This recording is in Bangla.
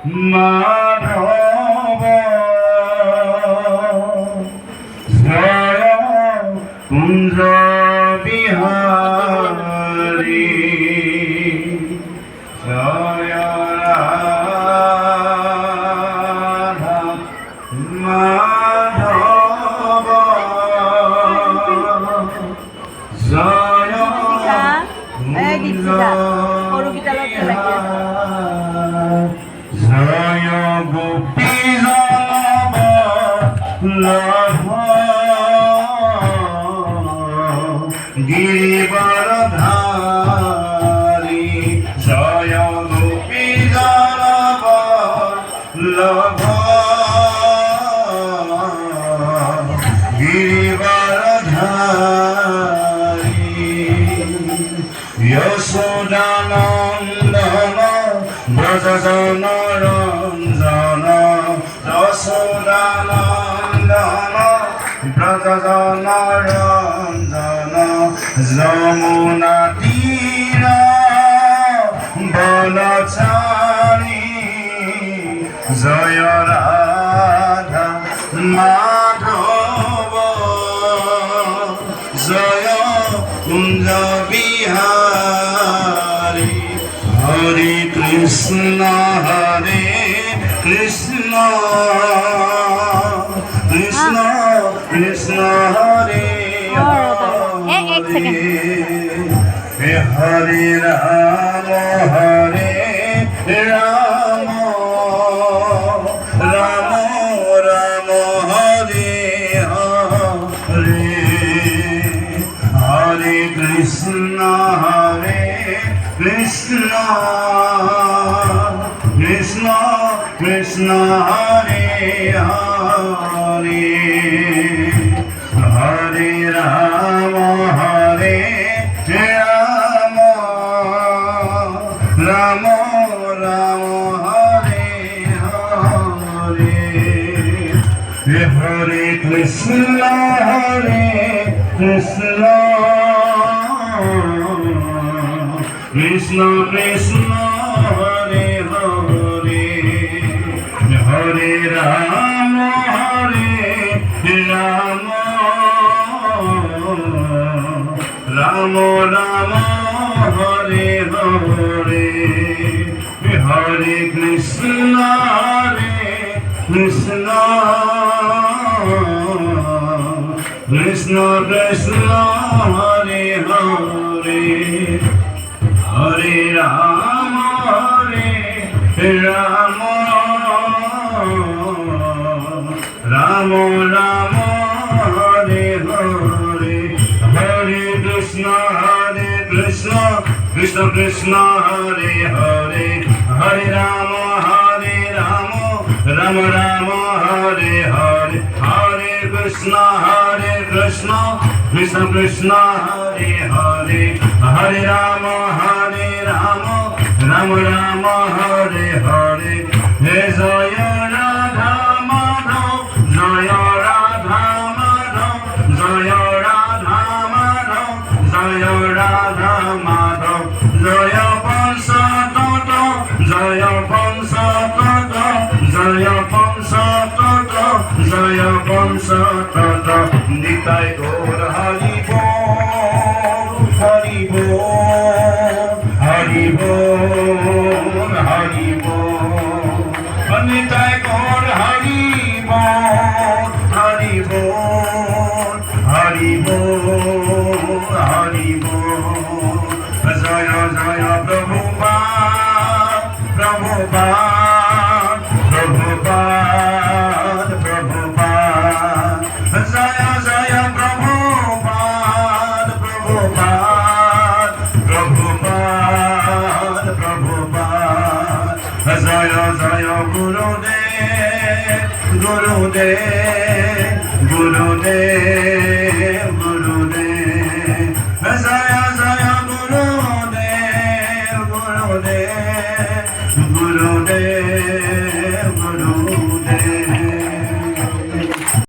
মাধব জয় কুঞ্জ বিহারী জয় রাধা মাধব জয় কুঞ্জ জয় গোপী লভ গিরিবরধারী জয় গোপী লভ গিরিবরধারী যশোদানন্দন ব্রজজন রঞ্জন যশোদানন্দন ব্রজজন রঞ্জন যমুনা তীর বনচারী জয় রাধা মাধব জয় কুঞ্জ বিহারী হরে কৃষ্ণ কৃষ্ণ কৃষ্ণ হরে হরে রাম রাম রাম রাম হরে হরে হরে কৃষ্ণ কৃষ্ণ কৃষ্ণ কৃষ্ণ হরে হরে হরে রাম রাম রাম হরে হরে হরে কৃষ্ণ কৃষ্ণ কৃষ্ণ কৃষ্ণ হরে হরে হরে রাম রাম রাম রাম হরে হরে হরে কৃষ্ণ কৃষ্ণ কৃষ্ণ কৃষ্ণ হরে হরে হরে রাম রাম রাম রাম হরে হরে হরে কৃষ্ণ কৃষ্ণ কৃষ্ণ হরে হরে হরে রাম রাম রাম হরে হরে হরে কৃষ্ণ কৃষ্ণ কৃষ্ণ হরে হরে হরে রাম রাম রাম হরে হরে হে জয় রাধা মাধব জয় রাধা মাধব জয় রাধা মাধব জয় রাধা মাধব জয় পঞ্চতত্ত্ব জয় পঞ্চতত্ত্ব জয় পঞ্চতত্ত্ব জয় পঞ্চতত্ত্ব নিতাই গৌর হরি বল হরি বল হরি বল হরি বল নিতাই গৌর হরি বল হরি বল হরি বল হরি বল জয় জয় প্রভুপাদ প্রভুপাদ প্রভুপাদ প্রভুপাদ জয় জয় প্রভুপাদ প্রভুপাদ প্রভুপাদ প্রভুপাদ জয় জয় গুরুদেব গুরুদেব গুরুদেব